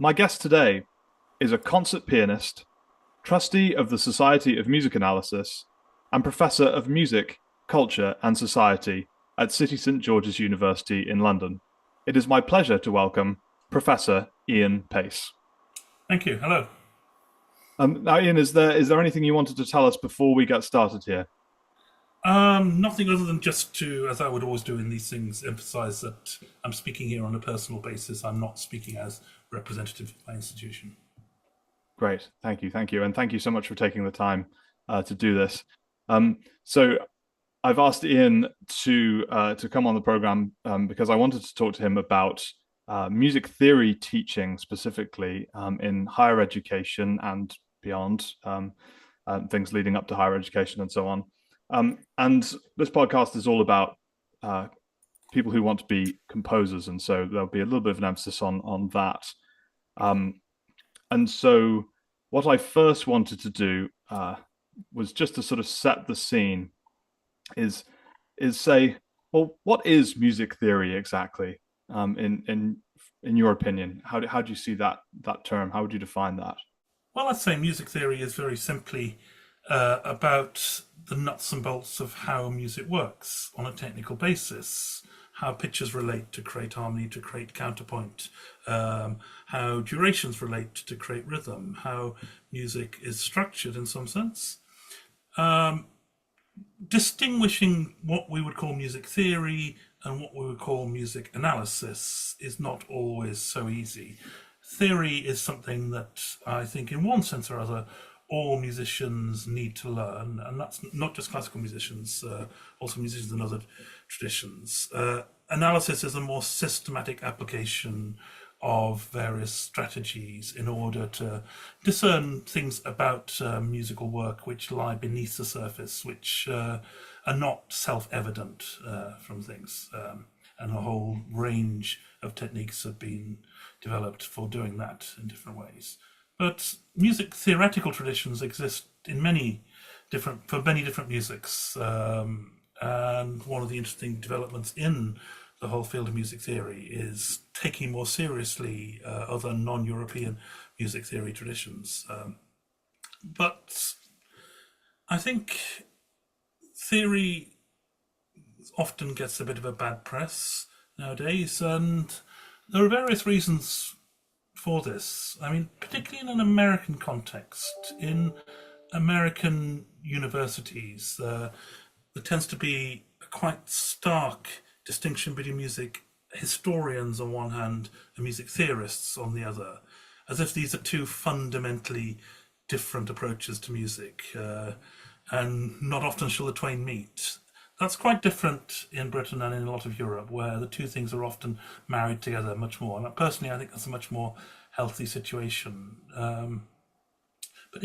My guest today is a concert pianist, trustee of the Society of Music Analysis, and professor of music, culture, and society at City St George's University in London. It is my pleasure to welcome Professor Ian Pace. Thank you. Hello. Now, Ian, is there anything you wanted to tell us before we get started here? Nothing other than just to, as I would always do in these things, emphasise that I'm speaking here on a personal basis. I'm not speaking as representative of my institution. Great, thank you, and thank you so much for taking the time to do this. So I've asked Ian to come on the program because I wanted to talk to him about music theory teaching specifically in higher education and beyond, things leading up to higher education and so on. And this podcast is all about people who want to be composers, and so there'll be a little bit of an emphasis on that. Um, and so, what I first wanted to do was just to sort of set the scene. Is say, well, what is music theory exactly? In your opinion, how do you see that term? How would you define that? Well, I'd say music theory is very simply about the nuts and bolts of how music works on a technical basis, how pitches relate to create harmony, to create counterpoint, how durations relate to create rhythm, how music is structured in some sense. Distinguishing what we would call music theory and what we would call music analysis is not always so easy. Theory is something that I think, in one sense or other, all musicians need to learn, and that's not just classical musicians, also musicians in other traditions. Analysis is a more systematic application of various strategies in order to discern things about musical work which lie beneath the surface, which are not self-evident from things. And a whole range of techniques have been developed for doing that in different ways. But music theoretical traditions exist in for many different musics. And one of the interesting developments in the whole field of music theory is taking more seriously other non-European music theory traditions. But I think theory often gets a bit of a bad press nowadays, and there are various reasons for this. I mean, particularly in an American context, in American universities, there tends to be a quite stark distinction between music historians on one hand and music theorists on the other, as if these are two fundamentally different approaches to music, and not often shall the twain meet. That's quite different in Britain and in a lot of Europe, where the two things are often married together much more. And personally, I think that's a much more healthy situation. But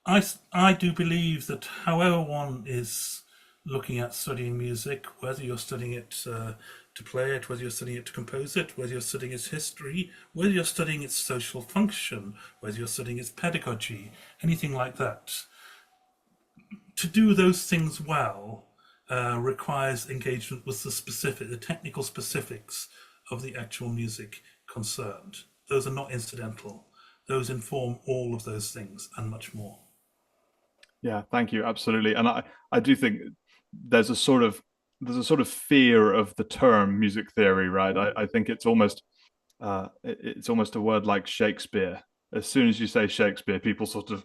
I do believe that however one is looking at studying music, whether you're studying it to play it, whether you're studying it to compose it, whether you're studying its history, whether you're studying its social function, whether you're studying its pedagogy, anything like that, to do those things well requires engagement with the technical specifics of the actual music concerned. Those are not incidental. Those inform all of those things and much more. Yeah, thank you, absolutely. And I do think there's a sort of fear of the term music theory, right? I think it's almost a word like Shakespeare. As soon as you say Shakespeare, people sort of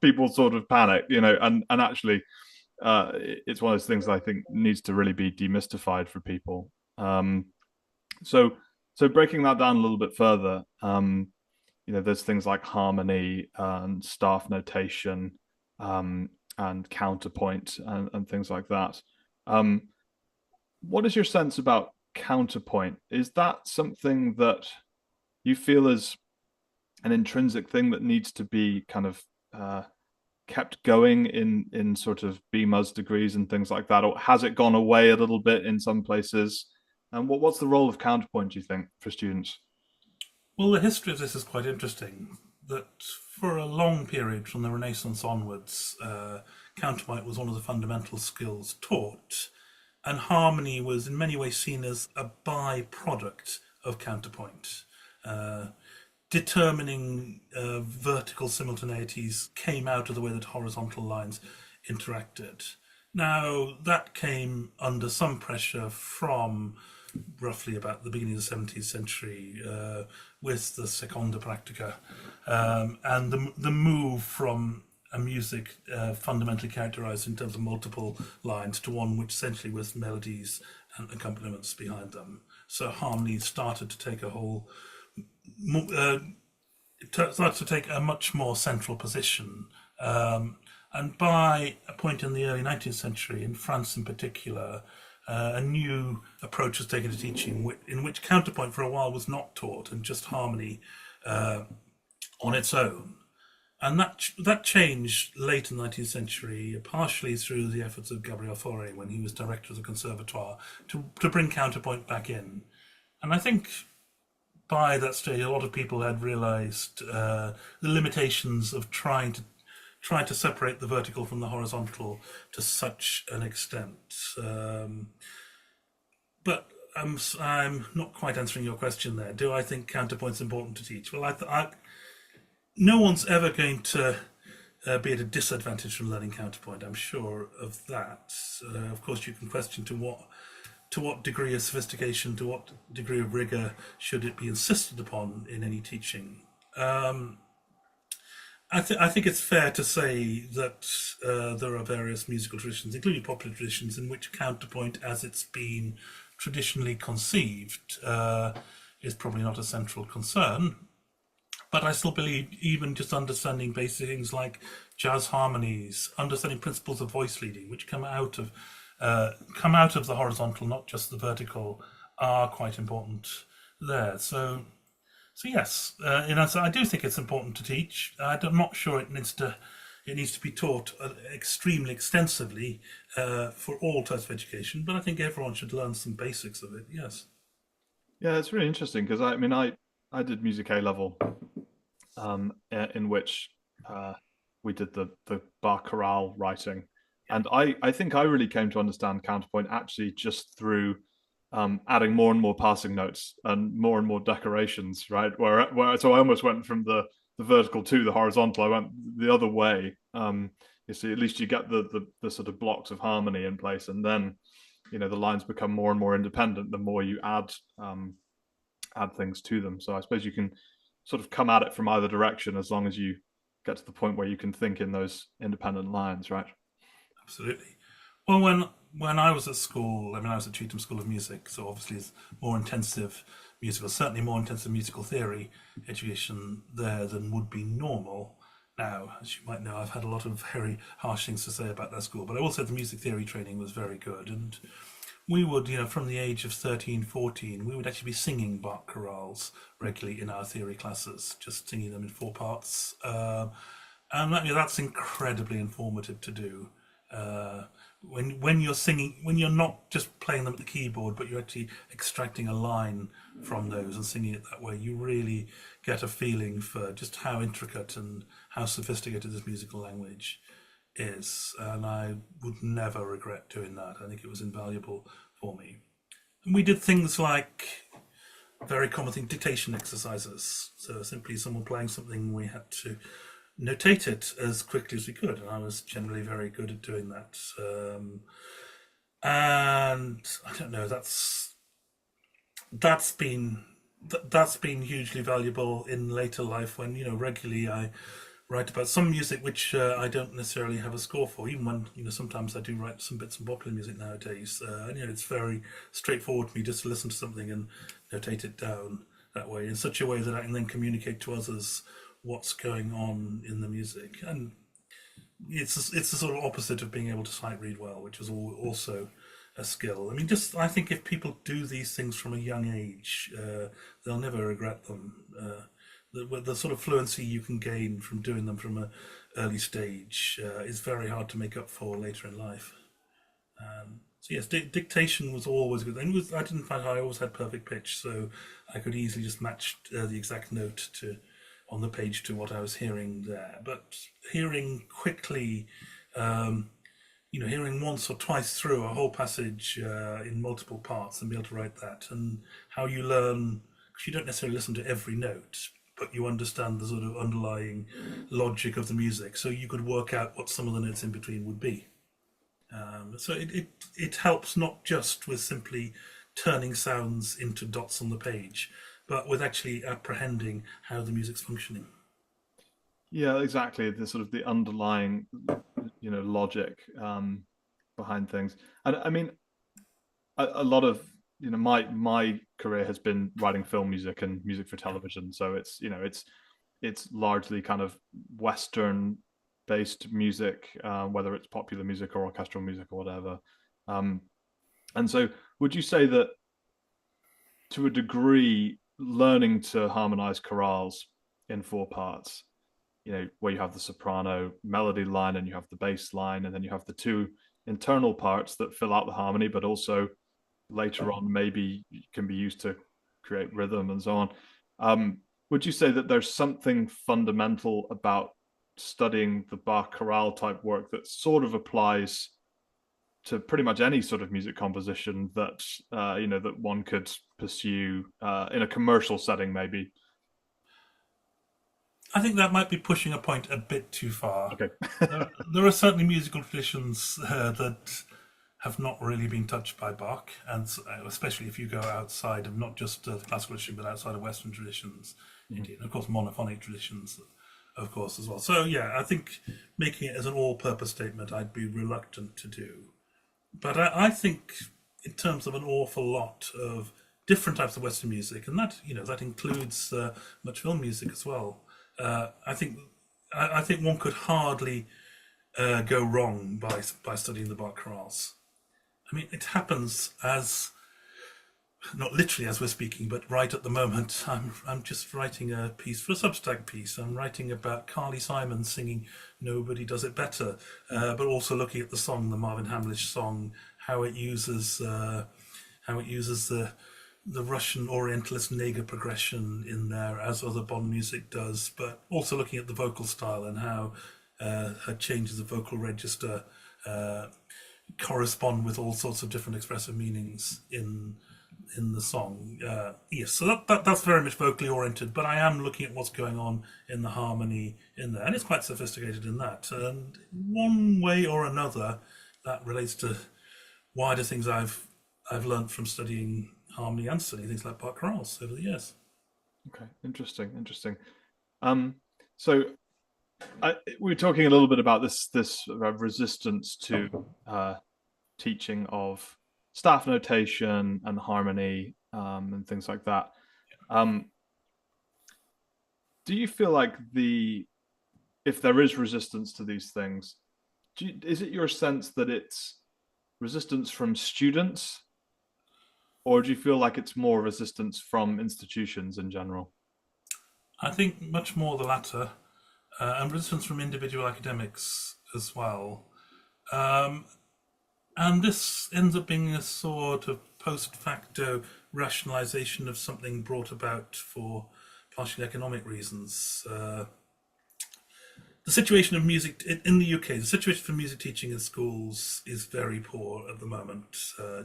people sort of panic, and actually, it's one of those things that I think needs to really be demystified for people. So so breaking that down a little bit further, there's things like harmony and staff notation, and counterpoint and things like that. Um, what is your sense about counterpoint? Is that something that you feel is an intrinsic thing that needs to be kind of kept going in sort of BMUS degrees and things like that, or has it gone away a little bit in some places? And what's the role of counterpoint, do you think, for students? Well, the history of this is quite interesting. That for a long period, from the Renaissance onwards, counterpoint was one of the fundamental skills taught, and harmony was in many ways seen as a byproduct of counterpoint. determining vertical simultaneities came out of the way that horizontal lines interacted. Now, that came under some pressure from roughly about the beginning of the 17th century with the Seconda Practica and the move from a music fundamentally characterized in terms of multiple lines to one which essentially was melodies and accompaniments behind them. So harmonies started to take a whole it started to take a much more central position. And by a point in the early 19th century, in France in particular, a new approach was taken to teaching, in which counterpoint for a while was not taught, and just harmony on its own. And that changed late in the 19th century, partially through the efforts of Gabriel Fauré when he was director of the Conservatoire, to bring counterpoint back in. And I think by that stage, a lot of people had realised the limitations of trying to separate the vertical from the horizontal to such an extent. But I'm not quite answering your question there. Do I think counterpoint's important to teach? Well, no one's ever going to be at a disadvantage from learning counterpoint. I'm sure of that. Of course, you can question to what degree of sophistication, to what degree of rigor should it be insisted upon in any teaching. I think it's fair to say that there are various musical traditions, including popular traditions, in which counterpoint, as it's been traditionally conceived, is probably not a central concern. But I still believe even just understanding basic things like jazz harmonies, understanding principles of voice leading, which come out of the horizontal, not just the vertical, are quite important there. So yes, in answer, I do think it's important to teach. I'm not sure it needs to be taught extremely extensively for all types of education, but I think everyone should learn some basics of it. Yes. Yeah, it's really interesting because I mean I did music A level, in which we did the bar chorale writing, and I think I really came to understand counterpoint actually just through adding more and more passing notes and more decorations, right? Where so I almost went from the vertical to the horizontal. I went the other way. You see, at least you get the sort of blocks of harmony in place, and then the lines become more and more independent the more you add things to them. So I suppose you can sort of come at it from either direction as long as you get to the point where you can think in those independent lines, right? Absolutely. Well, when I was at school, I mean, I was at Cheetham School of Music, so obviously it's more intensive musical, certainly more intensive musical theory education there than would be normal. Now, as you might know, I've had a lot of very harsh things to say about that school, but I will say the music theory training was very good. And we would, from the age of 13, 14, we would actually be singing Bach chorales regularly in our theory classes, just singing them in four parts. And that's incredibly informative to do. When you're singing, when you're not just playing them at the keyboard, but you're actually extracting a line from those and singing it that way, you really get a feeling for just how intricate and how sophisticated this musical language is. And I would never regret doing that. I think it was invaluable for me. And we did things like very common thing, dictation exercises. So simply someone playing something, we had to notate it as quickly as we could, and I was generally very good at doing that. And I don't know, that's been hugely valuable in later life when regularly I write about some music which I don't necessarily have a score for, even when sometimes I do write some bits of popular music nowadays. And it's very straightforward for me just to listen to something and notate it down that way in such a way that I can then communicate to others what's going on in the music. And it's the sort of opposite of being able to sight read well, which is also a skill. I mean, I think if people do these things from a young age, they'll never regret them. The sort of fluency you can gain from doing them from an early stage is very hard to make up for later in life. So yes, dictation was always good. And I didn't find I always had perfect pitch, so I could easily just match the exact note on the page to what I was hearing there. But hearing quickly, hearing once or twice through a whole passage in multiple parts and be able to write that, and how you learn, because you don't necessarily listen to every note, but you understand the sort of underlying logic of the music, so you could work out what some of the notes in between would be. So it helps not just with simply turning sounds into dots on the page, but with actually apprehending how the music's functioning. Yeah, exactly. The sort of the underlying, logic behind things. And I mean, a lot of my career has been writing film music and music for television. So it's largely kind of Western based music, whether it's popular music or orchestral music or whatever. Um, and so, would you say that to a degree, learning to harmonize chorales in four parts, where you have the soprano melody line and you have the bass line, and then you have the two internal parts that fill out the harmony, but also later on maybe can be used to create rhythm and so on. Um, would you say that there's something fundamental about studying the Bach chorale type work that sort of applies to pretty much any sort of music composition that that one could pursue in a commercial setting, maybe? I think that might be pushing a point a bit too far. Okay. There are certainly musical traditions that have not really been touched by Bach, and especially if you go outside of not just the classical tradition, but outside of Western traditions, indeed, and of course monophonic traditions, of course, as well. So yeah, I think making it as an all-purpose statement, I'd be reluctant to do. But I think in terms of an awful lot of different types of Western music, and that includes much film music as well. I think I think one could hardly go wrong by studying the Bach chorales. I mean, it happens as not literally as we're speaking, but right at the moment, I'm just writing a piece for a Substack piece. I'm writing about Carly Simon singing "Nobody Does It Better," but also looking at the song, the Marvin Hamlish song, how it uses the Russian Orientalist Nega progression in there, as other Bond music does, but also looking at the vocal style and how her changes of vocal register correspond with all sorts of different expressive meanings in the song. Yes, so that's very much vocally oriented, but I am looking at what's going on in the harmony in there, and it's quite sophisticated in that. And one way or another, that relates to wider things I've learned from studying harmony and studying things like Bach chorales over the years. Okay, interesting. Um, so we were talking a little bit about this resistance to teaching of staff notation and harmony and things like that. Um, do you feel like if there is resistance to these things, is it your sense that it's resistance from students, or do you feel like it's more resistance from institutions in general? I think much more the latter, and resistance from individual academics as well. Um, and this ends up being a sort of post facto rationalization of something brought about for partially economic reasons. The situation of music in the UK, the situation for music teaching in schools is very poor at the moment,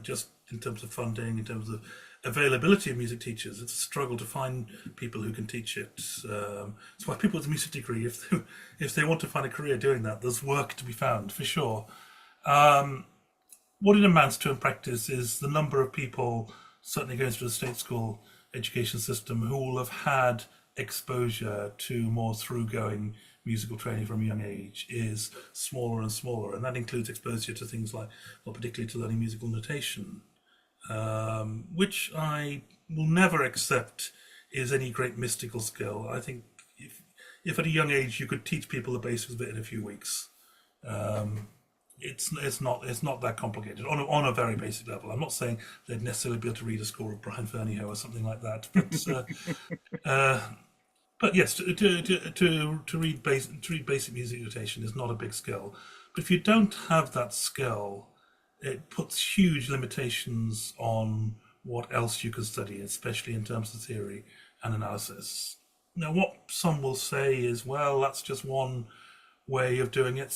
just in terms of funding, in terms of availability of music teachers. It's a struggle to find people who can teach it. That's why people with a music degree, if they want to find a career doing that, there's work to be found for sure. What it amounts to in practice is the number of people, certainly going through the state school education system, who will have had exposure to more through-going musical training from a young age is smaller and smaller, and that includes exposure to things like, well, particularly to learning musical notation, which I will never accept is any great mystical skill. I think if at a young age you could teach people the basics of it in a few weeks, it's not that complicated on a very basic level. I'm not saying they'd necessarily be able to read a score of Brian Ferneyhough or something like that, but yes, to read basic music notation is not a big skill. But if you don't have that skill, it puts huge limitations on what else you can study, especially in terms of theory and analysis. Now, what some will say is, well, that's just one way of doing it.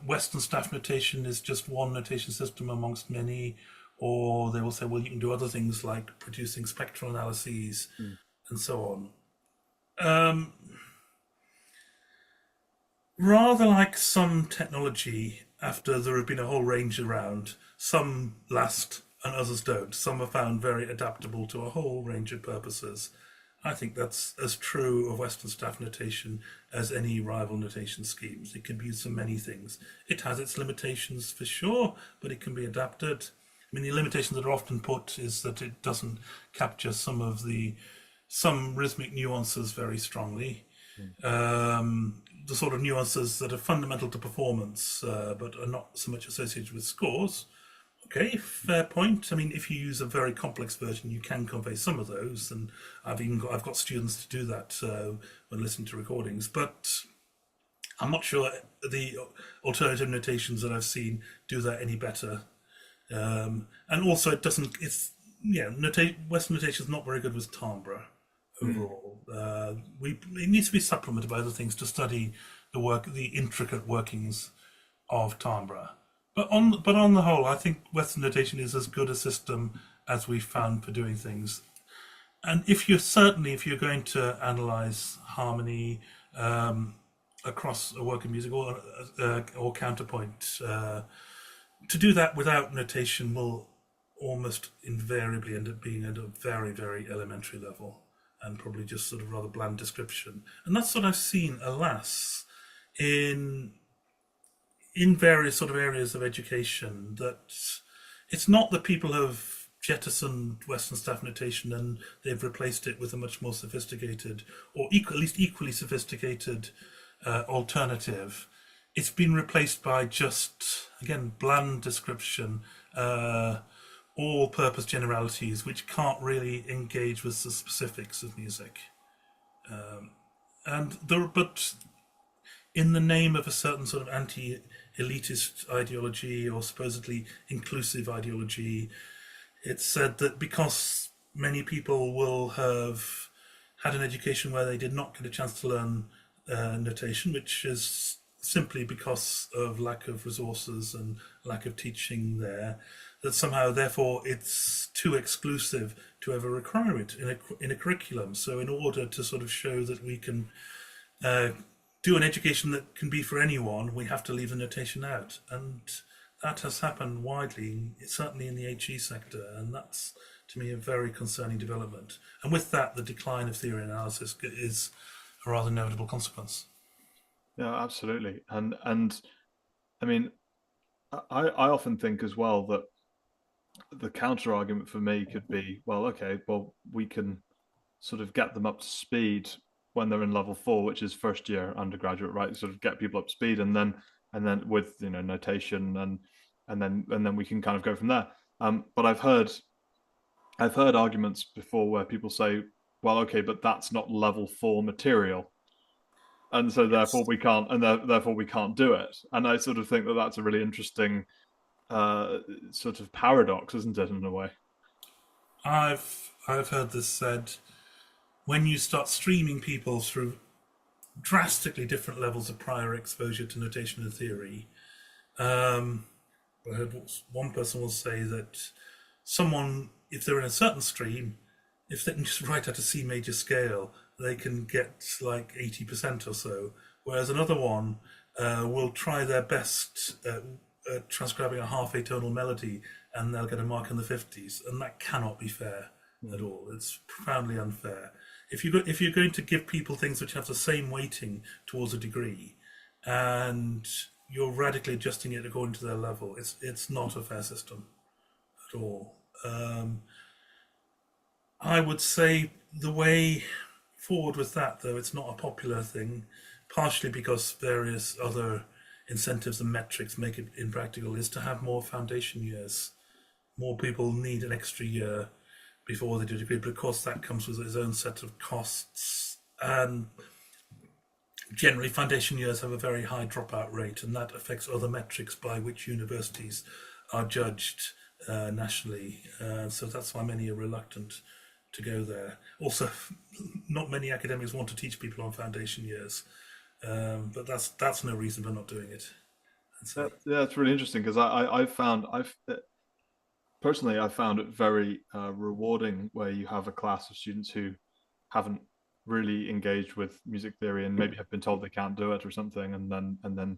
Western staff notation is just one notation system amongst many. Or they will say, well, you can do other things like producing spectral analyses Mm. and so on. Um, Rather like some technology, after there have been a whole range around, some last and others don't. Some are found very adaptable to a whole range of purposes. I think that's as true of Western staff notation as any rival notation schemes. It can be used for many things. It has its limitations for sure, but it can be adapted. I mean, the limitation that are often put is that it doesn't capture some rhythmic nuances very strongly. Mm. The sort of nuances that are fundamental to performance, but are not so much associated with scores. Okay, fair point. I mean, if you use a very complex version, you can convey some of those, and I've got students to do that when listening to recordings. But I'm not sure the alternative notations that I've seen do that any better. And also, it doesn't. It's Western notation is not very good with timbre Mm. overall. It needs to be supplemented by other things to study the intricate workings of timbre. But on the whole, I think Western notation is as good a system as we've found for doing things. And if you're going to analyze harmony across a work of music or counterpoint, to do that without notation will almost invariably end up being at a very, very elementary level and probably just sort of rather bland description. And that's what I've seen, alas, in various sort of areas of education. That it's not that people have jettisoned Western staff notation and they've replaced it with a much more sophisticated, or at least equally sophisticated alternative. It's been replaced by just, again, bland description, all-purpose generalities, which can't really engage with the specifics of music. But in the name of a certain sort of anti-elitist ideology or supposedly inclusive ideology, it's said that because many people will have had an education where they did not get a chance to learn notation, which is simply because of lack of resources and lack of teaching there, that somehow, therefore, it's too exclusive to ever require it in a curriculum. So, in order to sort of show that we can uh, do an education that can be for anyone, we have to leave the notation out. And that has happened widely, certainly in the HE sector, and that's, to me, a very concerning development. And with that, the decline of theory analysis is a rather notable consequence. Yeah, absolutely. And I mean, I often think as well that the counter argument for me could be, well, okay, well, we can sort of get them up to speed when they're in level four, which is first year undergraduate, right? Sort of get people up to speed, and then with notation and then we can kind of go from there. But I've heard arguments before where people say, well, okay, but that's not level four material, and so therefore Yes. we can't, and therefore we can't do it. And I sort of think that that's a really interesting sort of paradox, isn't it, in a way? I've heard this said, when you start streaming people through drastically different levels of prior exposure to notation and theory. Um, I heard one person will say that someone, if they're in a certain stream, if they can just write out a C major scale, they can get like 80% or so. Whereas another one will try their best at transcribing a half atonal melody and they'll get a mark in the 50s. And that cannot be fair at Mm. all. It's profoundly unfair. If you're going to give people things which have the same weighting towards a degree, and you're radically adjusting it according to their level, it's not a fair system at all. I would say the way forward with that, though, it's not a popular thing, partially because various other incentives and metrics make it impractical, is to have more foundation years. More people need an extra year before they do a degree, but of course that comes with its own set of costs. And generally, foundation years have a very high dropout rate, and that affects other metrics by which universities are judged nationally. So that's why many are reluctant to go there. Also, not many academics want to teach people on foundation years, but that's no reason for not doing it, I'd say. Yeah, it's really interesting because I've found I've personally I found it very rewarding where you have a class of students who haven't really engaged with music theory and maybe have been told they can't do it or something, and then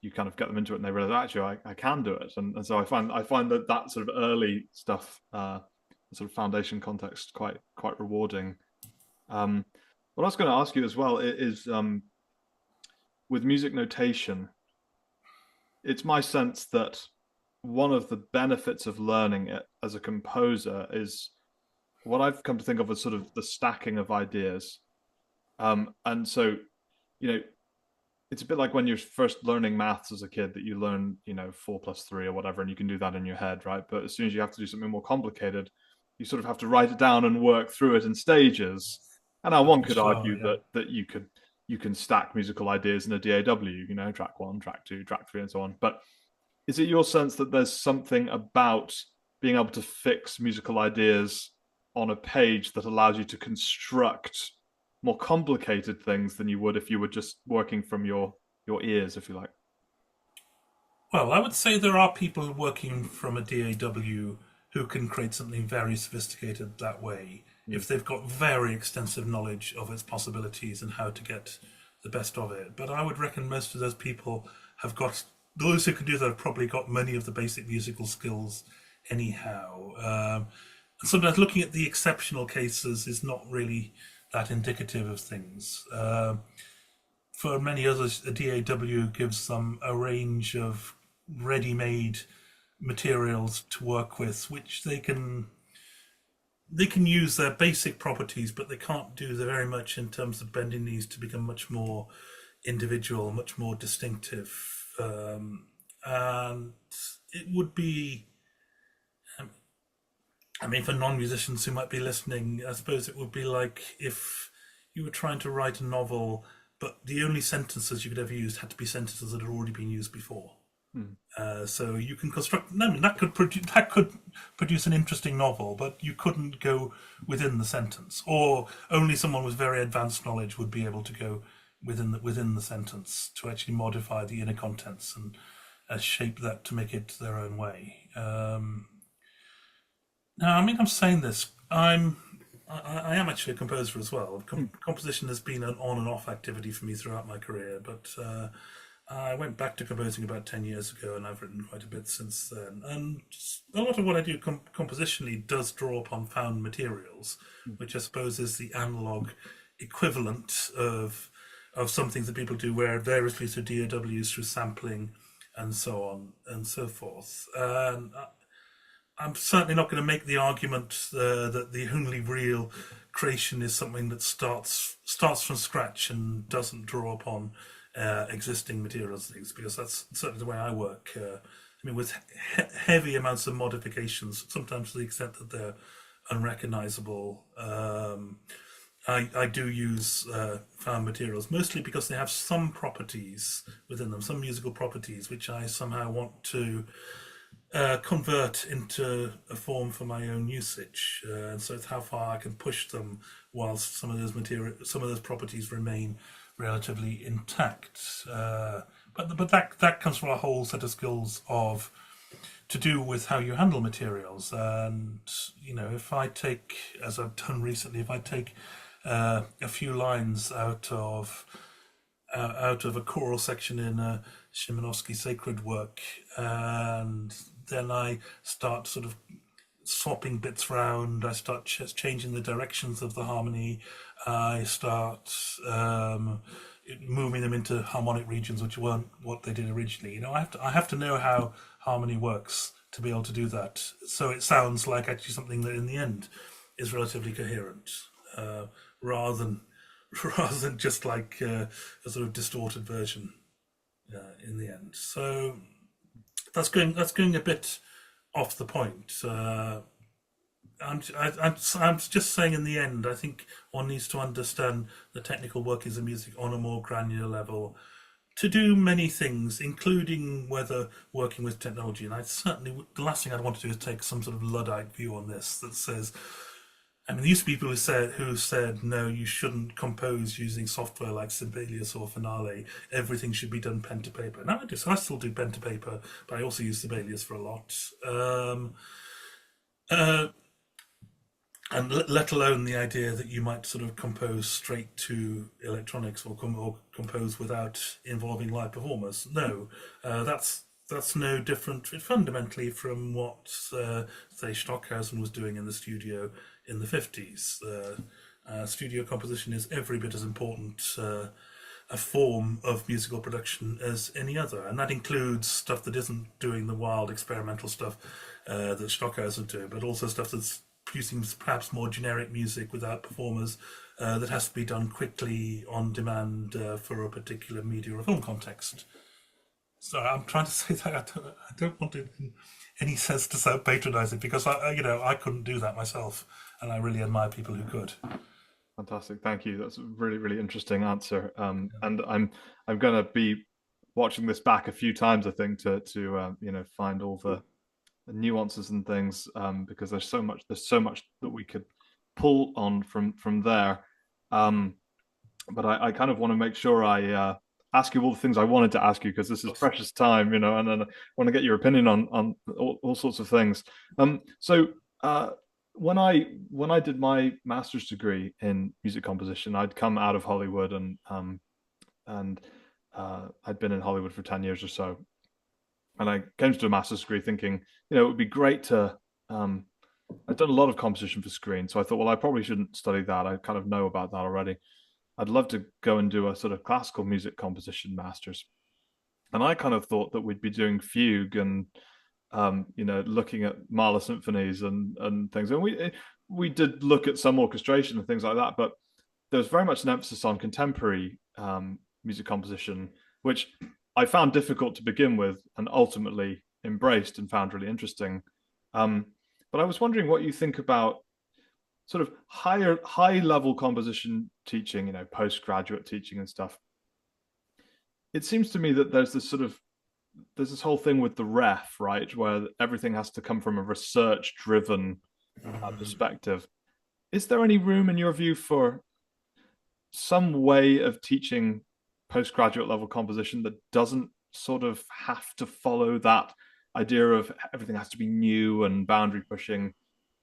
you kind of get them into it and they realize actually I can do it, and so I find that that sort of early stuff, sort of foundation context, quite rewarding. What I was going to ask you as well is with music notation, it's my sense that one of the benefits of learning it as a composer is what I've come to think of as sort of the stacking of ideas. And so, you know, it's a bit like when you're first learning maths as a kid that you learn, 4 plus 3 or whatever, and you can do that in your head, right? But as soon as you have to do something more complicated, you sort of have to write it down and work through it in stages. And now one could Sure, argue yeah. that you can stack musical ideas in a DAW, track one, track two, track three, and so on. But is it your sense that there's something about being able to fix musical ideas on a page that allows you to construct more complicated things than you would if you were just working from your ears, if you like? Well, I would say there are people working from a DAW who can create something very sophisticated that way Mm. if they've got very extensive knowledge of its possibilities and how to get the best of it. But I would reckon most of those people have got, those who can do that have probably got many of the basic musical skills anyhow. Sometimes looking at the exceptional cases is not really that indicative of things. For many others, a DAW gives them a range of ready-made materials to work with, which they can use their basic properties, but they can't do very much in terms of bending these to become much more individual, much more distinctive. And it would be, I mean, for non-musicians who might be listening, I suppose it would be like if you were trying to write a novel, but the only sentences you could ever use had to be sentences that had already been used before. Mm. So you can construct. I mean, that could produce an interesting novel, but you couldn't go within the sentence, or only someone with very advanced knowledge would be able to go within the sentence to actually modify the inner contents and shape that to make it their own way. Now, I mean, I'm saying this. I am actually a composer as well. Composition has been an on and off activity for me throughout my career, but I went back to composing about 10 years ago, and I've written quite a bit since then. And a lot of what I do compositionally does draw upon found materials, Mm. which I suppose is the analog equivalent of some things that people do, where variously through DAWs, through sampling, and so on and so forth. And I'm certainly not going to make the argument that the only real creation is something that starts from scratch and doesn't draw upon existing materials and things, because that's certainly the way I work. I mean, with heavy amounts of modifications, sometimes to the extent that they're unrecognizable. I do use found materials, mostly because they have some properties within them, some musical properties, which I somehow want to convert into a form for my own usage. And so it's how far I can push them whilst some of those properties remain relatively intact. But that comes from a whole set of skills of to do with how you handle materials. And if I take, as I've done recently, if I take a few lines out of a choral section in a Szymanowski sacred work, and then I start sort of swapping bits around. I start changing the directions of the harmony. I start moving them into harmonic regions, which weren't what they did originally. I have to know how harmony works to be able to do that. So it sounds like actually something that in the end is relatively coherent, rather than rather than just like a sort of distorted version in the end. So that's going a bit off the point. I'm just saying in the end, I think one needs to understand the technical workings of music on a more granular level to do many things, including whether working with technology. And I certainly, the last thing I'd want to do is take some sort of Luddite view on this that says, I mean, there used to be people who said no, you shouldn't compose using software like Sibelius or Finale. Everything should be done pen to paper. Now I do, so I still do pen to paper, but I also use Sibelius for a lot. Uh, and let alone the idea that you might sort of compose straight to electronics or compose without involving live performers. No, that's no different fundamentally from what say Stockhausen was doing in the studio in the 50s. Studio composition is every bit as important a form of musical production as any other, and that includes stuff that isn't doing the wild experimental stuff that Stockhausen doing, but also stuff that's producing perhaps more generic music without performers that has to be done quickly on demand for a particular media or film context. So I'm trying to say that I don't want it in any sense to sound patronising because I couldn't do that myself, and I really admire people who could. Fantastic, thank you. That's a really, really interesting answer. And I'm gonna be watching this back a few times, I think, to find all the nuances and things, because there's so much that we could pull on from there. Um, but I kind of want to make sure I ask you all the things I wanted to ask you because this is precious time, and then I want to get your opinion on all sorts of things. So when I did my master's degree in music composition, I'd come out of Hollywood and I'd been in Hollywood for 10 years or so, and I came to a master's degree thinking, it would be great to. I'd done a lot of composition for screen, so I thought, well, I probably shouldn't study that. I kind of know about that already. I'd love to go and do a sort of classical music composition masters. And I kind of thought that we'd be doing fugue and looking at Mahler symphonies and things. And we did look at some orchestration and things like that, but there was very much an emphasis on contemporary music composition, which I found difficult to begin with, and ultimately embraced and found really interesting. But I was wondering what you think about sort of high level composition teaching, postgraduate teaching and stuff. It seems to me that there's this whole thing with the ref, right, where everything has to come from a research driven perspective. Is there any room in your view for some way of teaching postgraduate level composition that doesn't sort of have to follow that idea of everything has to be new and boundary pushing,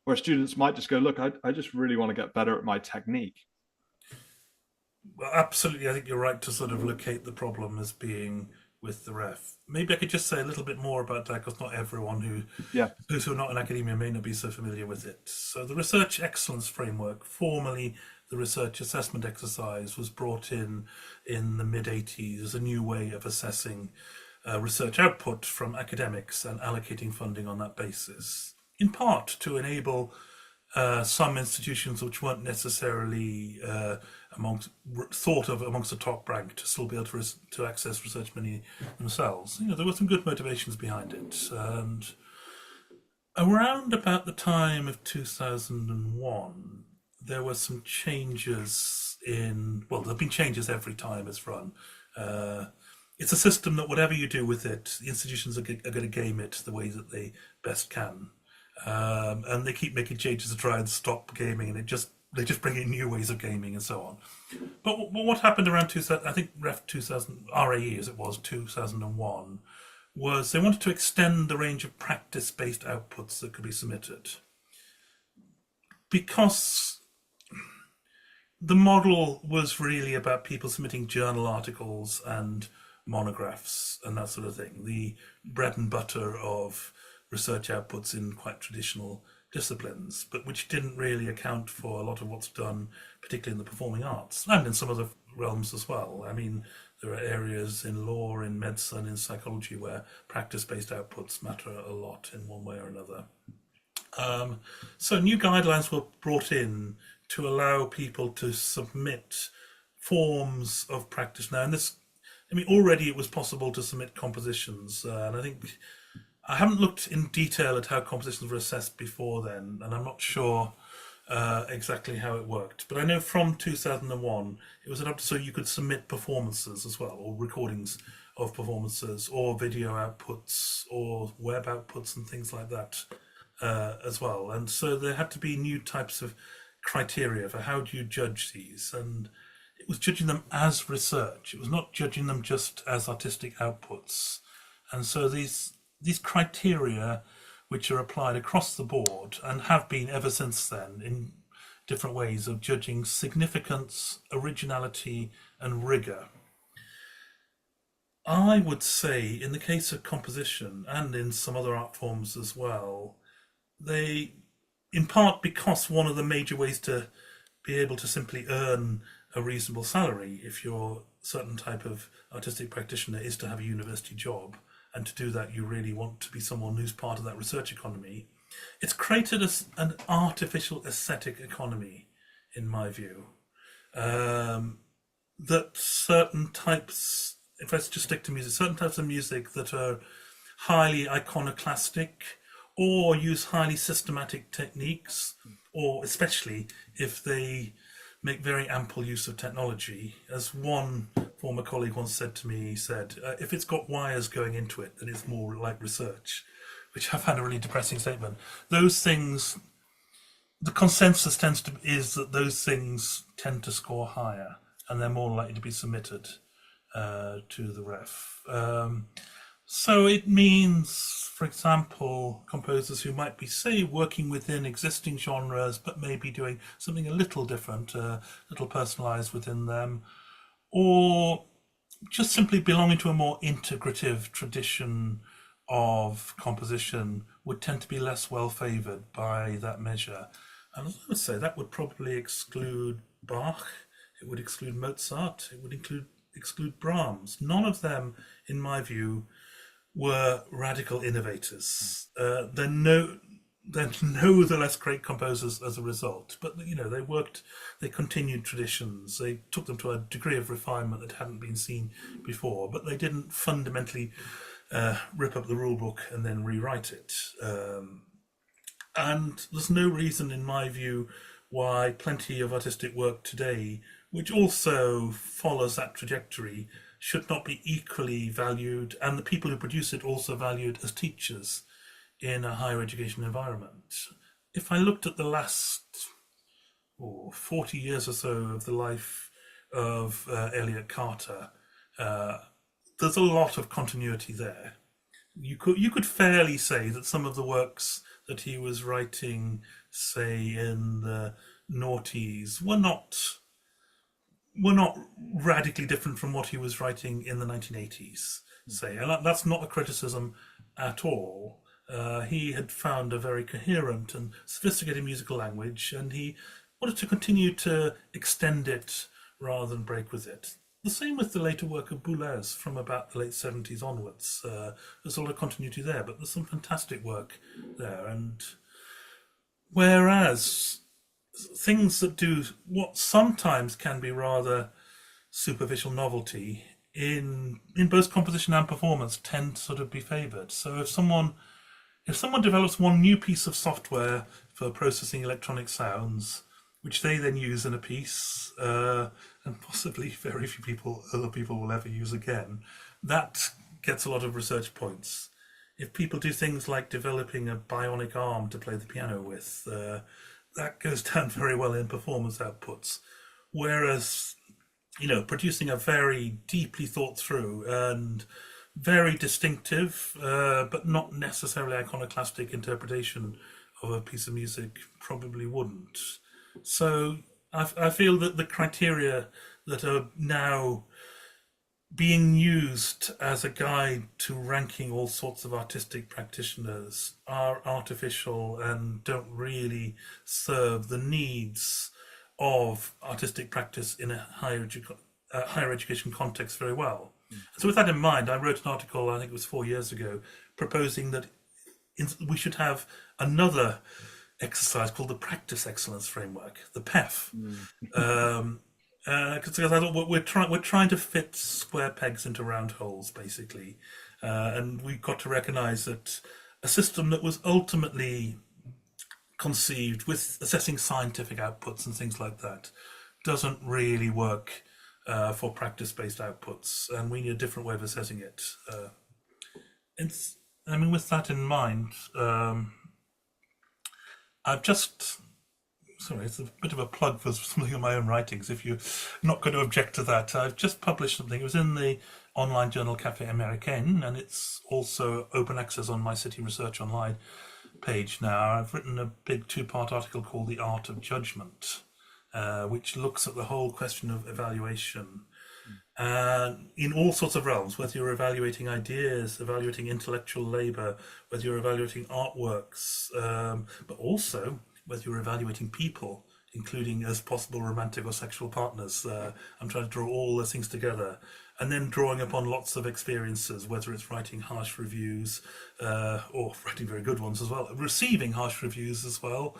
where students might just go, look, I just really want to get better at my technique? Well, absolutely, I think you're right to sort of locate the problem as being with the ref. Maybe I could just say a little bit more about that because not everyone Yeah. those who are not in academia may not be so familiar with it. So the research excellence framework, formerly the research assessment exercise, was brought in the mid 80s as a new way of assessing research output from academics and allocating funding on that basis, in part to enable some institutions which weren't necessarily thought of amongst the top rank to still be able to access research money themselves. There were some good motivations behind it, and around about the time of 2001, there were some changes in. Well, there've been changes every time it's run. It's a system that whatever you do with it, the institutions are going to game it the way that they best can. And they keep making changes to try and stop gaming, and they just bring in new ways of gaming and so on. But what happened around 2000, I think Ref 2000 RAE as it was 2001, was they wanted to extend the range of practice-based outputs that could be submitted because the model was really about people submitting journal articles and monographs and that sort of thing. The bread and butter of research outputs in quite traditional disciplines, but which didn't really account for a lot of what's done, particularly in the performing arts and in some other realms as well. I mean, there are areas in law, in medicine, in psychology where practice-based outputs matter a lot in one way or another. So new guidelines were brought in to allow people to submit forms of practice now. And this, I mean, already it was possible to submit compositions, and I think I haven't looked in detail at how compositions were assessed before then, and I'm not sure exactly how it worked. But I know from 2001, it was up so you could submit performances as well, or recordings of performances, or video outputs, or web outputs, and things like that as well. And so there had to be new types of criteria for how do you judge these, and it was judging them as research. It was not judging them just as artistic outputs, and so these criteria which are applied across the board and have been ever since then in different ways of judging significance, originality, and rigor. I would say, in the case of composition and in some other art forms as well, they, in part because one of the major ways to be able to simply earn a reasonable salary if you're a certain type of artistic practitioner is to have a university job. And to do that, you really want to be someone who's part of that research economy. It's created an artificial aesthetic economy, in my view, that certain types, if I just stick to music, certain types of music that are highly iconoclastic or use highly systematic techniques, or especially if they make very ample use of technology. As one former colleague once said to me, he said, if it's got wires going into it, then it's more like research, which I found a really depressing statement. Those things, the consensus is that those things tend to score higher and they're more likely to be submitted to the ref. So it means, for example, composers who might be, say, working within existing genres, but maybe doing something a little different, a little personalized within them, or just simply belonging to a more integrative tradition of composition would tend to be less well favored by that measure. And I would say that would probably exclude Bach, it would exclude Mozart, it would exclude Brahms. None of them, in my view, were radical innovators. They're no the less great composers as a result, but they continued traditions. They took them to a degree of refinement that hadn't been seen before, but they didn't fundamentally rip up the rule book and then rewrite it. And there's no reason, in my view, why plenty of artistic work today, which also follows that trajectory, should not be equally valued, and the people who produce it also valued as teachers in a higher education environment. If I looked at the last 40 years or so of the life of Elliot Carter, there's a lot of continuity there. You could fairly say that some of the works that he was writing, say in the noughties, were not radically different from what he was writing in the 1980s, say. And that's not a criticism at all. He had found a very coherent and sophisticated musical language, and he wanted to continue to extend it rather than break with it. The same with the later work of Boulez from about the late 70s onwards. There's a lot of continuity there, but there's some fantastic work there. And whereas things that do what sometimes can be rather superficial novelty in both composition and performance tend to sort of be favoured. So if someone develops one new piece of software for processing electronic sounds, which they then use in a piece, and possibly very few other people will ever use again, that gets a lot of research points. If people do things like developing a bionic arm to play the piano with, that goes down very well in performance outputs. Whereas, producing a very deeply thought through and very distinctive, but not necessarily iconoclastic interpretation of a piece of music probably wouldn't. So I feel that the criteria that are now being used as a guide to ranking all sorts of artistic practitioners are artificial and don't really serve the needs of artistic practice in a higher education context very well. So with that in mind, I wrote an article, I think it was 4 years ago, proposing that we should have another exercise called the Practice Excellence Framework, the PEF. Because I thought we're trying to fit square pegs into round holes, basically. And we've got to recognise that a system that was ultimately conceived with assessing scientific outputs and things like that doesn't really work for practice-based outputs, and we need a different way of assessing it. With that in mind, it's a bit of a plug for something of my own writings, if you're not going to object to that. I've just published something. It was in the online journal Café Américain, and it's also open access on My City Research Online. page now. I've written a big two-part article called The Art of Judgment, which looks at the whole question of evaluation in all sorts of realms, whether you're evaluating ideas, evaluating intellectual labor, whether you're evaluating artworks, but also whether you're evaluating people, including as possible romantic or sexual partners. I'm trying to draw all those things together and then drawing upon lots of experiences, whether it's writing harsh reviews or writing very good ones as well, receiving harsh reviews as well,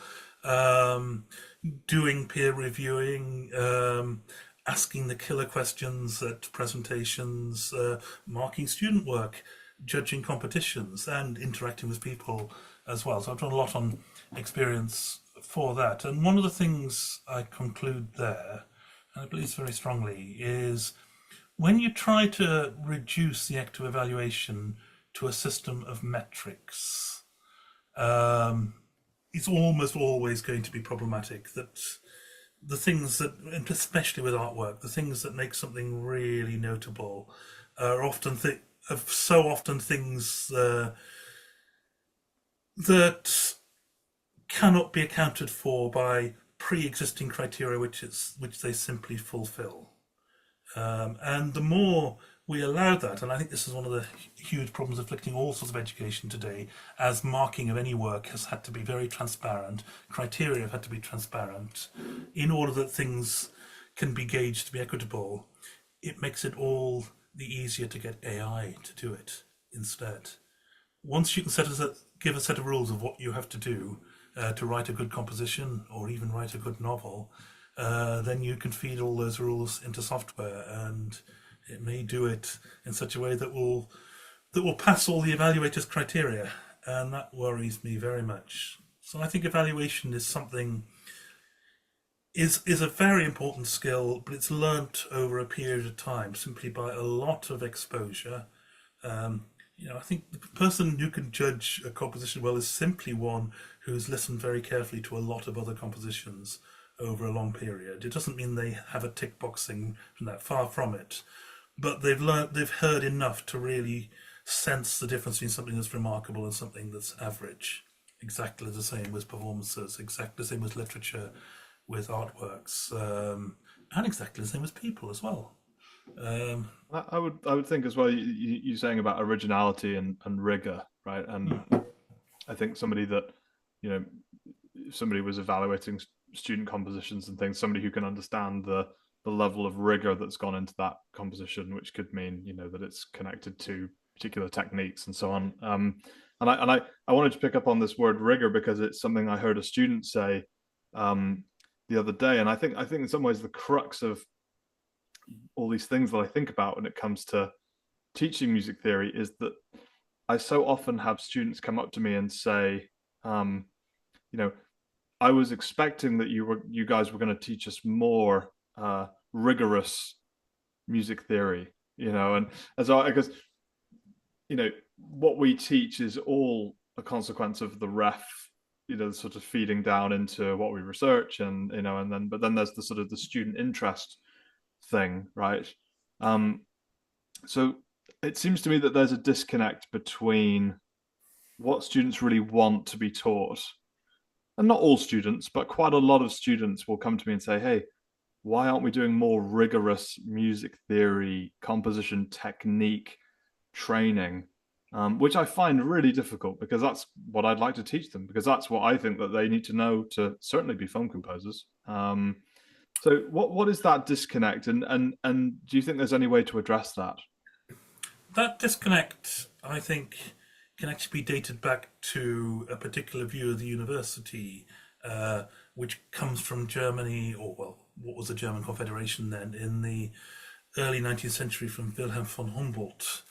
doing peer reviewing, asking the killer questions at presentations, marking student work, judging competitions, and interacting with people as well. So I've done a lot on experience for that. And one of the things I conclude there, and I believe very strongly, is when you try to reduce the act of evaluation to a system of metrics, it's almost always going to be problematic. That the things that, and especially with artwork, the things that make something really notable are often so often things that cannot be accounted for by pre-existing criteria which they simply fulfill. And the more we allow that, and I think this is one of the huge problems afflicting all sorts of education today, as marking of any work has had to be very transparent, criteria have had to be transparent, in order that things can be gauged to be equitable, it makes it all the easier to get AI to do it instead. Once you can give a set of rules of what you have to do to write a good composition or even write a good novel, then you can feed all those rules into software, and it may do it in such a way that will pass all the evaluators' criteria, and that worries me very much. So I think evaluation is something is a very important skill, but it's learnt over a period of time simply by a lot of exposure. I think the person who can judge a composition well is simply one who's listened very carefully to a lot of other compositions over a long period. It doesn't mean they have a tick boxing from that, far from it, but they've heard enough to really sense the difference between something that's remarkable and something that's average. Exactly the same with performances, exactly the same with literature, with artworks, and exactly the same with people as well. I would think as well. You saying about originality and rigor, right? And I think somebody that, you know, if somebody was evaluating student compositions and things, somebody who can understand the level of rigor that's gone into that composition, which could mean, that it's connected to particular techniques and so on. And I wanted to pick up on this word rigor because it's something I heard a student say the other day, and I think in some ways the crux of all these things that I think about when it comes to teaching music theory is that I so often have students come up to me and say, I was expecting that you guys were going to teach us more rigorous music theory, and as I guess, what we teach is all a consequence of the ref, sort of feeding down into what we research, and but then there's the sort of the student interest thing, right? So it seems to me that there's a disconnect between what students really want to be taught, and not all students, but quite a lot of students will come to me and say, hey, why aren't we doing more rigorous music theory, composition technique training? Which I find really difficult because that's what I'd like to teach them, because that's what I think that they need to know to certainly be film composers. So what is that disconnect, and do you think there's any way to address that? That disconnect, I think, can actually be dated back to a particular view of the university, which comes from Germany, or well, what was the German Confederation then, in the early 19th century, from Wilhelm von Humboldt.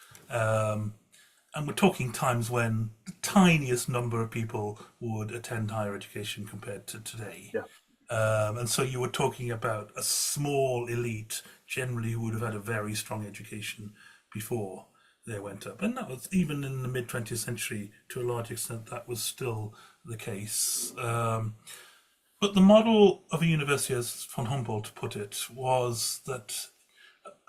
And we're talking times when the tiniest number of people would attend higher education compared to today. Yeah. And so you were talking about a small elite, generally, who would have had a very strong education before they went up. And that was, even in the mid 20th century, to a large extent, that was still the case. But the model of a university, as von Humboldt put it, was that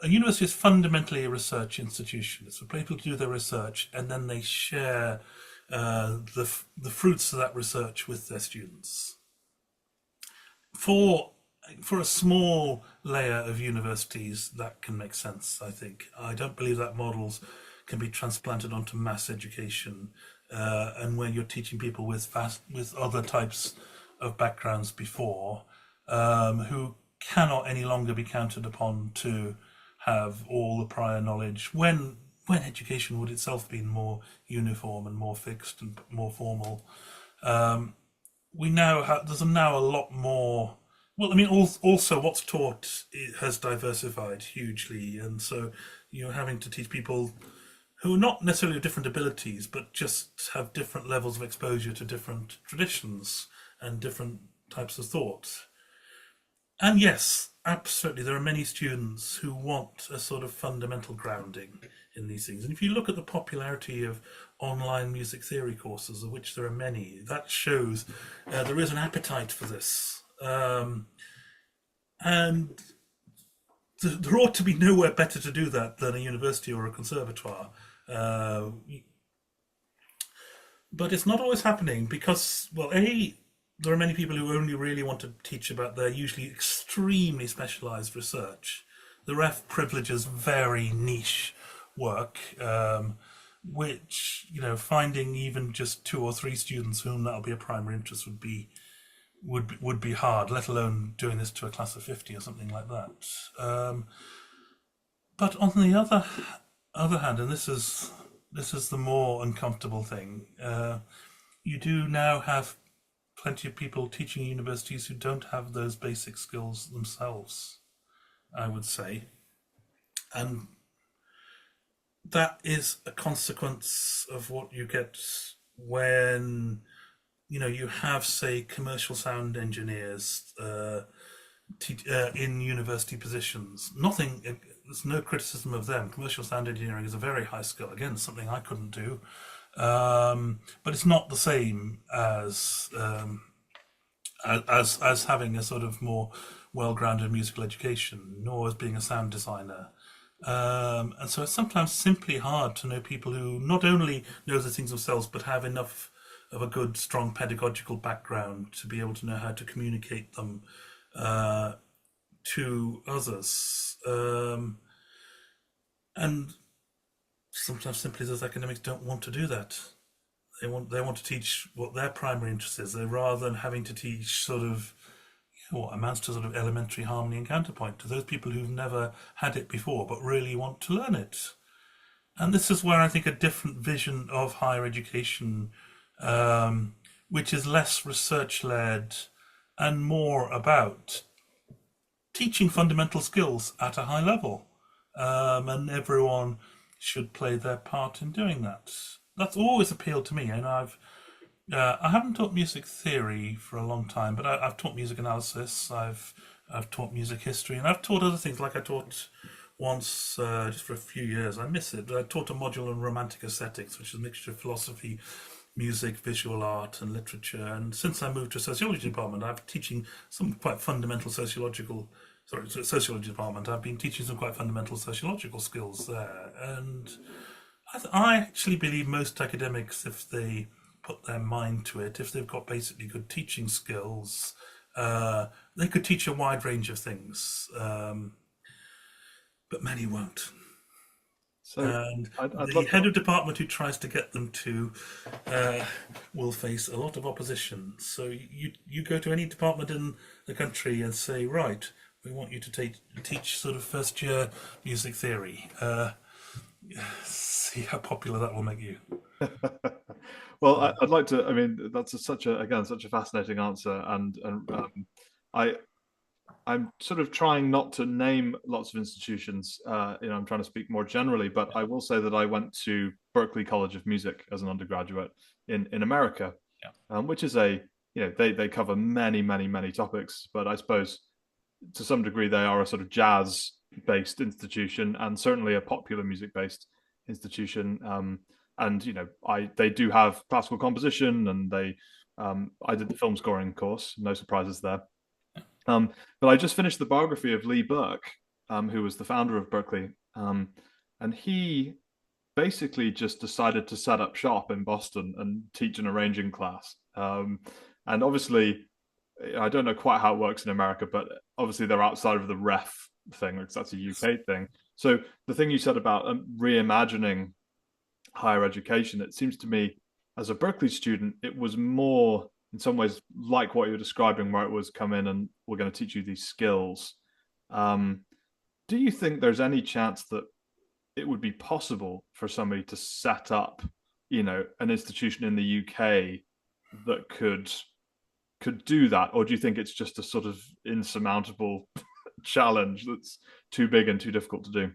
a university is fundamentally a research institution. It's for people to do their research, and then they share the fruits of that research with their students. For for a small layer of universities, that can make sense. I think I don't believe that models can be transplanted onto mass education, and where you're teaching people with other types of backgrounds before, who cannot any longer be counted upon to have all the prior knowledge when education would itself be more uniform and more fixed and more formal. We now have there's now a lot more. Well, I mean, also what's taught has diversified hugely, and so you're having to teach people who are not necessarily have different abilities, but just have different levels of exposure to different traditions and different types of thought. And yes, absolutely, there are many students who want a sort of fundamental grounding in these things. And if you look at the popularity of online music theory courses, of which there are many, that shows there is an appetite for this. And there ought to be nowhere better to do that than a university or a conservatoire. Uh, but it's not always happening because, well, there are many people who only really want to teach about their usually extremely specialized research. The ref privileges very niche work, which, finding even just two or three students whom that'll be a primary interest would be hard, let alone doing this to a class of 50 or something like that. But on the other hand, and this is the more uncomfortable thing, you do now have plenty of people teaching universities who don't have those basic skills themselves, I would say. And that is a consequence of what you get when you have, say, commercial sound engineers in university positions. There's no criticism of them. Commercial sound engineering is a very high skill. Again, something I couldn't do, but it's not the same as having a sort of more well-grounded musical education, nor as being a sound designer. And so it's sometimes simply hard to know people who not only know the things themselves, but have enough of a good, strong pedagogical background to be able to know how to communicate them to others. And sometimes simply those academics don't want to do that. They want to teach what their primary interest is. They rather than having to teach sort of what amounts to sort of elementary harmony and counterpoint to those people who've never had it before but really want to learn it. And this is where I think a different vision of higher education, which is less research led and more about teaching fundamental skills at a high level. And everyone should play their part in doing that. That's always appealed to me, and I haven't taught music theory for a long time, but I've taught music analysis. I've taught music history, and I've taught other things. Like I taught once, just for a few years. I miss it. I taught a module on romantic aesthetics, which is a mixture of philosophy, music, visual art, and literature. And since I moved to a sociology department, I'm teaching some quite fundamental sociology department. I've been teaching some quite fundamental sociological skills there, and I actually believe most academics, if they put their mind to it, if they've got basically good teaching skills, they could teach a wide range of things, but many won't. So And I'd the love to. head of department who tries to get them to will face a lot of opposition. So you go to any department in the country and say, right, we want you to teach sort of first year music theory. See how popular that will make you. Well, I'd like to. I mean, that's such a fascinating answer, and I I'm sort of trying not to name lots of institutions. I'm trying to speak more generally, but I will say that I went to Berklee College of Music as an undergraduate in America, Yeah. which is they cover many many many topics, but I suppose to some degree they are a sort of jazz based institution and certainly a popular music based institution. And they do have classical composition, and I did the film scoring course. No surprises there. But I just finished the biography of Lee Burke, who was the founder of Berklee, and he basically just decided to set up shop in Boston and teach an arranging class. And obviously, I don't know quite how it works in America, but obviously they're outside of the ref thing because that's a UK thing. So the thing you said about reimagining higher education, it seems to me as a Berkeley student, it was more in some ways like what you're describing, where it was come in and we're going to teach you these skills. Um, do you think there's any chance that it would be possible for somebody to set up, an institution in the UK that could do that, or do you think it's just a sort of insurmountable challenge that's too big and too difficult to do?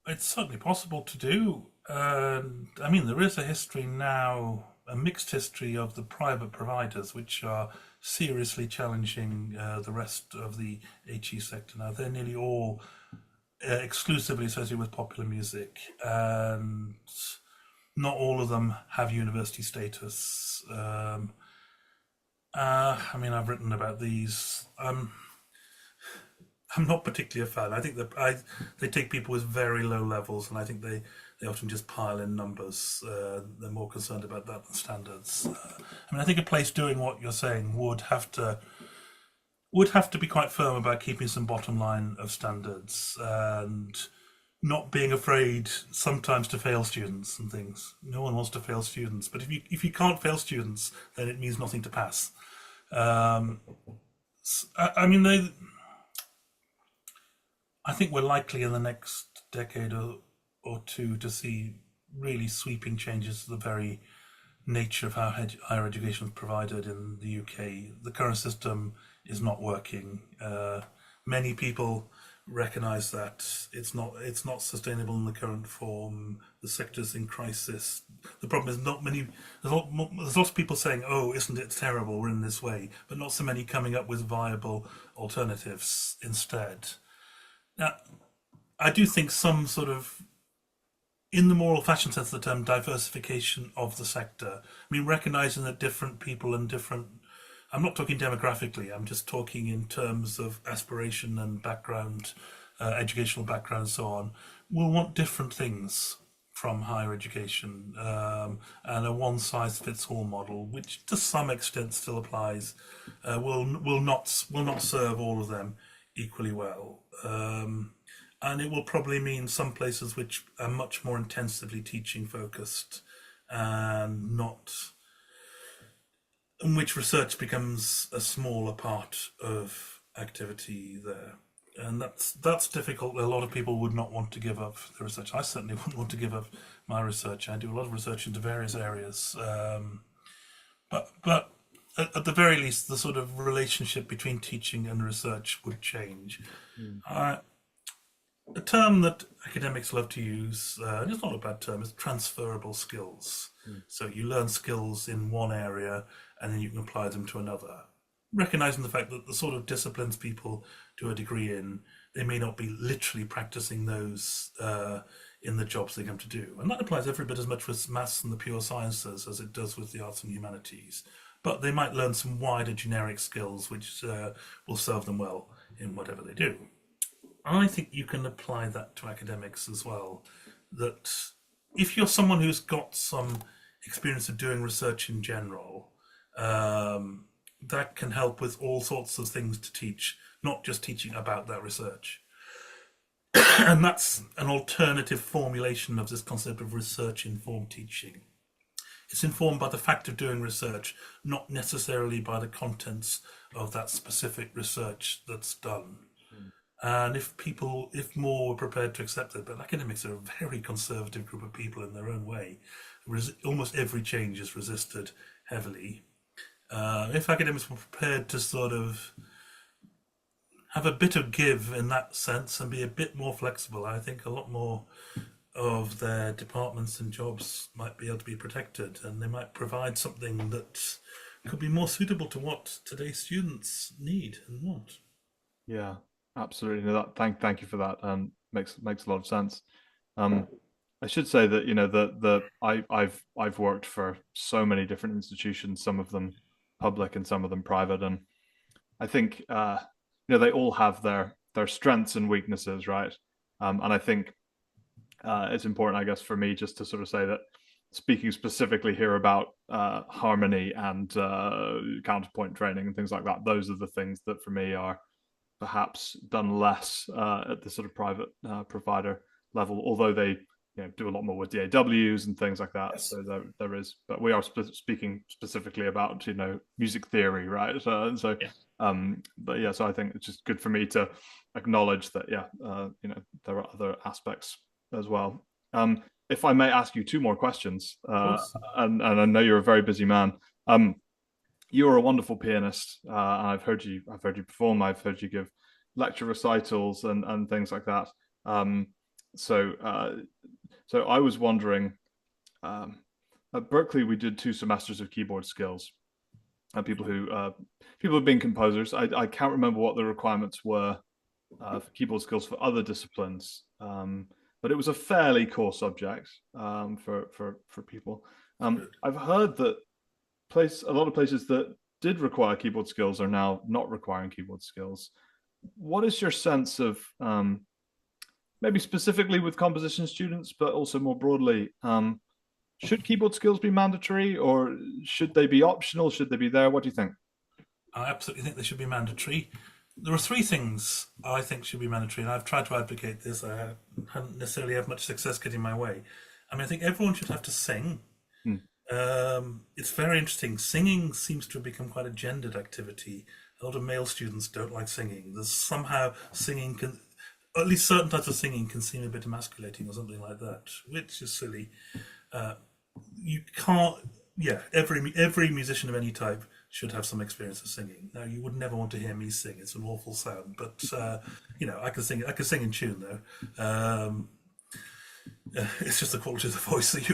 It's certainly possible to do. And I mean, there is a history now, a mixed history of the private providers, which are seriously challenging the rest of the HE sector now. They're nearly all exclusively associated with popular music, and not all of them have university status. I mean, I've written about these. I'm not particularly a fan. I think that they take people with very low levels, and I think they often just pile in numbers. They're more concerned about that than standards. I mean, I think a place doing what you're saying would have to be quite firm about keeping some bottom line of standards and not being afraid sometimes to fail students and things. No one wants to fail students, but if you can't fail students, then it means nothing to pass. Um, I mean, I think we're likely in the next decade or two to see really sweeping changes to the very nature of how higher education is provided in the UK. The current system is not working. Many people recognise that it's not sustainable in the current form. The sector's in crisis. The problem is not many. There's lots of people saying, "Oh, isn't it terrible? We're in this way," but not so many coming up with viable alternatives instead. Now, I do think some sort of, in the more old-fashioned sense of the term, diversification of the sector. I mean, recognizing that different people and different. I'm not talking demographically. I'm just talking in terms of aspiration and background, educational background, and so on. Will want different things from higher education, and a one-size-fits-all model, which to some extent still applies, will not serve all of them equally well. And it will probably mean some places which are much more intensively teaching focused and not in which research becomes a smaller part of activity there. And that's difficult. A lot of people would not want to give up their research. I certainly wouldn't want to give up my research. I do a lot of research into various areas, but at the very least, the sort of relationship between teaching and research would change. Mm. Uh, a term that academics love to use, and it's not a bad term, is transferable skills. Mm. So you learn skills in one area and then you can apply them to another. Recognizing the fact that the sort of disciplines people do a degree in, they may not be literally practicing those in the jobs they come to do. And that applies every bit as much with maths and the pure sciences as it does with the arts and humanities. But they might learn some wider generic skills which will serve them well in whatever they do. I think you can apply that to academics as well. That if you're someone who's got some experience of doing research in general, that can help with all sorts of things to teach, not just teaching about that research. And that's an alternative formulation of this concept of research informed teaching. It's informed by the fact of doing research, not necessarily by the contents of that specific research that's done. Mm. And if more were prepared to accept it, but academics are a very conservative group of people in their own way. Almost every change is resisted heavily. If academics were prepared to sort of have a bit of give in that sense and be a bit more flexible, I think a lot more of their departments and jobs might be able to be protected, and they might provide something that could be more suitable to what today's students need and want. Yeah, absolutely. No, thank you for that. Makes a lot of sense. Um, I should say that I've worked for so many different institutions, some of them public and some of them private, and I think they all have their strengths and weaknesses, right? And I think it's important, I guess, for me just to sort of say that speaking specifically here about harmony and counterpoint training and things like that, those are the things that for me are perhaps done less at the sort of private provider level, although they do a lot more with DAWs and things like that. Yes. So there is, but we are speaking specifically about music theory, right? So Yeah. but yeah, so I think it's just good for me to acknowledge that there are other aspects as well. If I may ask you two more questions, Of course. and I know you're a very busy man. Um, you're a wonderful pianist, and I've heard you perform. I've heard you give lecture recitals and things like that. Um, so so I was wondering, um, at Berkeley we did 2 semesters of keyboard skills, and people who've been composers. I can't remember what the requirements were for keyboard skills for other disciplines, but it was a fairly core subject for people. Good. I've heard that a lot of places that did require keyboard skills are now not requiring keyboard skills. What is your sense of maybe specifically with composition students, but also more broadly? Should keyboard skills be mandatory, or should they be optional? Should they be there? What do you think? I absolutely think they should be mandatory. There are three things I think should be mandatory, and I've tried to advocate this. I haven't necessarily had much success getting my way. I mean, I think everyone should have to sing. Hmm. It's very interesting. Singing seems to have become quite a gendered activity. A lot of male students don't like singing. There's somehow singing can, at least certain types of singing can seem a bit emasculating or something like that, which is silly. You can't. Yeah, every musician of any type should have some experience of singing. Now, you would never want to hear me sing; it's an awful sound. But I can sing. I can sing in tune though. It's just the quality of the voice that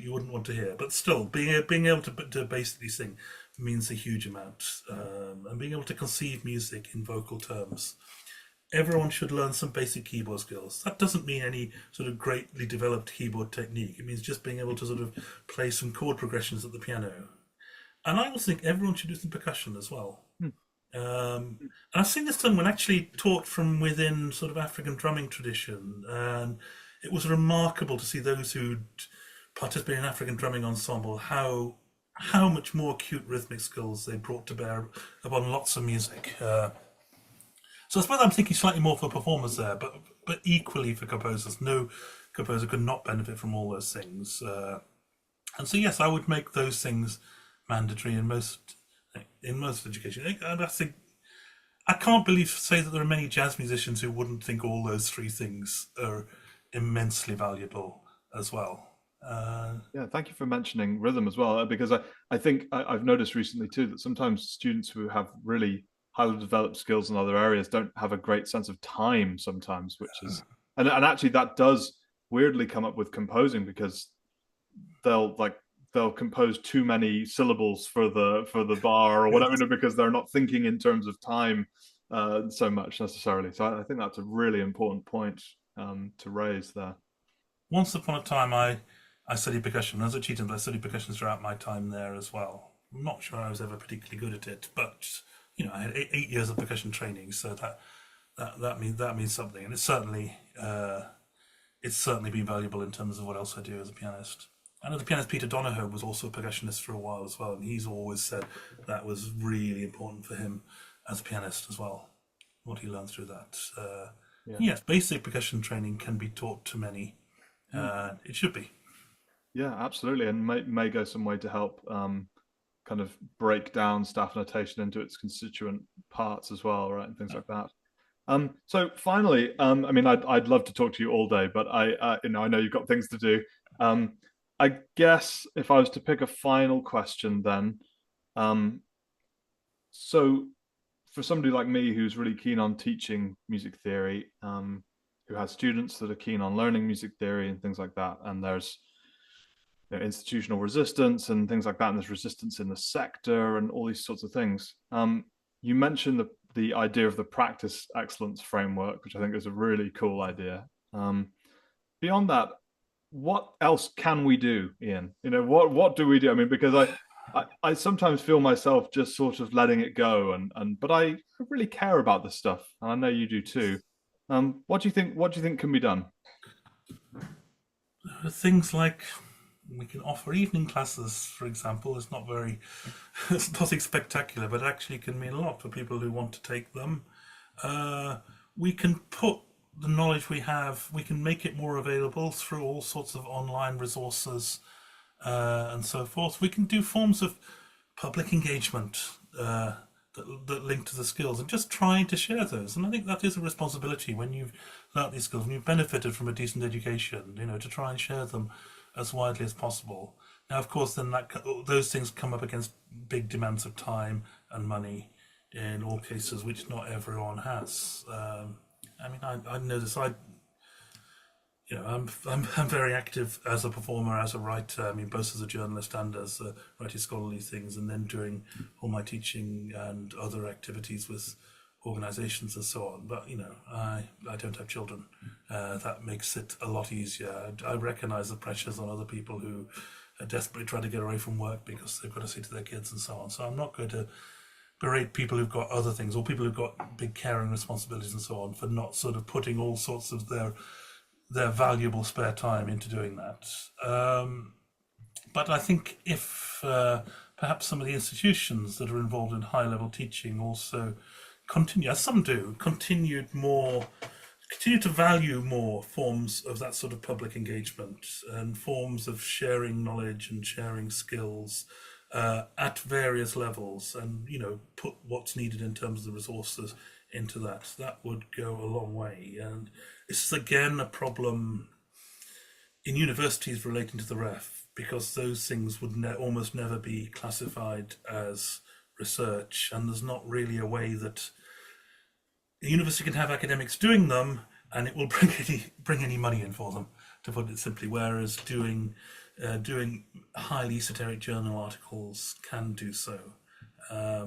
you wouldn't want to hear. But still, being able to basically sing means a huge amount, and being able to conceive music in vocal terms. Everyone should learn some basic keyboard skills. That doesn't mean any sort of greatly developed keyboard technique. It means just being able to sort of play some chord progressions at the piano. And I also think everyone should do some percussion as well. Hmm. And I've seen this done when actually taught from within sort of African drumming tradition, and it was remarkable to see those who'd participated in African drumming ensemble how much more acute rhythmic skills they brought to bear upon lots of music. So I suppose I'm thinking slightly more for performers there, but equally for composers. No composer could not benefit from all those things. And so yes, I would make those things mandatory in most education. And I think I can't say that there are many jazz musicians who wouldn't think all those three things are immensely valuable as well. Yeah, thank you for mentioning rhythm as well, because I think I've noticed recently too that sometimes students who have really highly developed skills in other areas don't have a great sense of time sometimes, which is and actually that does weirdly come up with composing because they'll like they'll compose too many syllables for the bar or whatever because they're not thinking in terms of time so much necessarily. So I think that's a really important point to raise there. Once upon a time, I studied percussion. I was at Cheetham, but I studied percussion throughout my time there as well. I'm not sure I was ever particularly good at it, but I had 8 years of percussion training, so that means something, and it's certainly been valuable in terms of what else I do as a pianist. I know the pianist Peter Donohoe was also a percussionist for a while as well, and he's always said that was really important for him as a pianist as well. What he learned through that. Yeah. Yes, basic percussion training can be taught to many. It should be. Yeah, absolutely, and may go some way to help kind of break down staff notation into its constituent parts as well, right, and things like that. So finally, I mean, I'd love to talk to you all day, but I know you've got things to do. I guess if I was to pick a final question, then, so for somebody like me who's really keen on teaching music theory, who has students that are keen on learning music theory and things like that, and there's institutional resistance and things like that, and there's resistance in the sector and all these sorts of things. You mentioned the idea of the practice excellence framework, which I think is a really cool idea. Beyond that, what else can we do, Ian? What do we do? I mean, because I sometimes feel myself just sort of letting it go, but I really care about this stuff, and I know you do too. What do you think? What do you think can be done? things like we can offer evening classes, for example. It's not very, it's nothing spectacular, but actually can mean a lot for people who want to take them. Uh, we can put the knowledge we have, we can make it more available through all sorts of online resources and so forth. We can do forms of public engagement that link to the skills and just trying to share those. And I think that is a responsibility when you've learnt these skills, when you've benefited from a decent education, to try and share them as widely as possible. Now, of course, then those things come up against big demands of time and money in all cases, which not everyone has. I mean, I know this. I'm very active as a performer, as a writer. I mean, both as a journalist and as writing scholarly things, and then doing all my teaching and other activities with organisations and so on. But I don't have children. That makes it a lot easier. I recognise the pressures on other people who are desperately trying to get away from work because they've got to see to their kids and so on. So I'm not going to berate people who've got other things or people who've got big caring responsibilities and so on for not sort of putting all sorts of their valuable spare time into doing that. But I think if perhaps some of the institutions that are involved in high level teaching also continue, as some do, continue to value more forms of that sort of public engagement and forms of sharing knowledge and sharing skills at various levels, and put what's needed in terms of the resources into that would go a long way. And this is again a problem in universities relating to the ref, because those things would almost never be classified as research, and there's not really a way that the university can have academics doing them and it will bring any money in for them, to put it simply. Whereas doing highly esoteric journal articles can do so.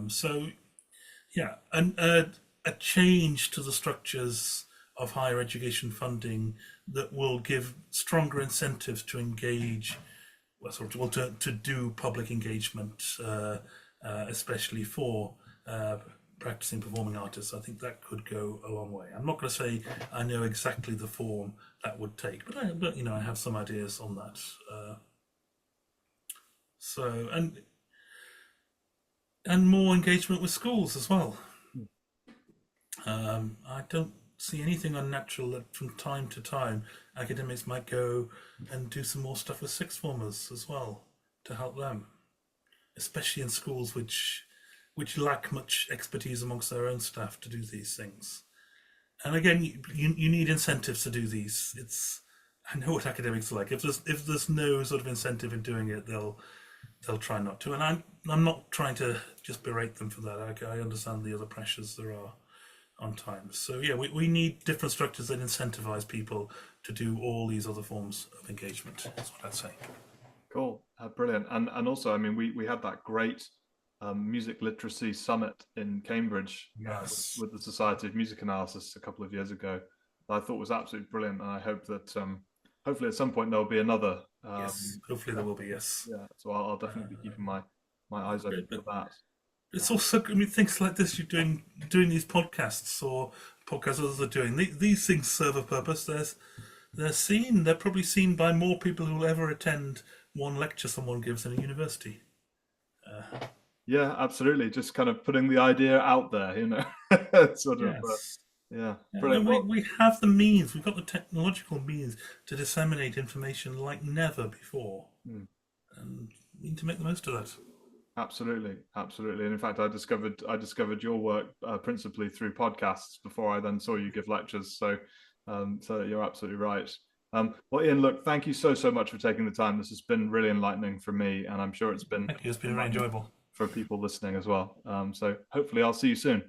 So yeah, and a change to the structures of higher education funding that will give stronger incentives to engage, to do public engagement, especially for practicing performing artists. I think that could go a long way. I'm not going to say I know exactly the form that would take, but I have some ideas on that. So and more engagement with schools as well. I don't see anything unnatural that from time to time academics might go and do some more stuff with sixth formers as well to help them, especially in schools which lack much expertise amongst their own staff to do these things. And again, you need incentives to do these. I know what academics are like. If there's no sort of incentive in doing it, they'll try not to. And I'm not trying to just berate them for that. I understand the other pressures there are on time. So yeah, we need different structures that incentivize people to do all these other forms of engagement. That's what I'd say. Cool, brilliant. And also, I mean, we had that great music literacy summit in Cambridge Yes. with the Society of Music Analysis a couple of years ago. That I thought was absolutely brilliant, and I hope that hopefully at some point there'll be another. Yes. Hopefully there will be. Yes. Yeah, so I'll definitely be keeping my eyes open for that. It's also, I mean, things like this. You're doing these podcasts or podcasts others are doing. These things serve a purpose. They're seen. They're probably seen by more people who will ever attend one lecture someone gives in a university. Yeah, absolutely. Just kind of putting the idea out there, sort of. Yes. Yeah, And brilliant. we have the means. We've got the technological means to disseminate information like never before, and we need to make the most of that. Absolutely, absolutely. And in fact, I discovered your work principally through podcasts before I then saw you give lectures. So you're absolutely right. Well, Ian, look, thank you so much for taking the time. This has been really enlightening for me, and I'm sure it's been Thank you. It's been very enjoyable. for people listening as well. So hopefully, I'll see you soon.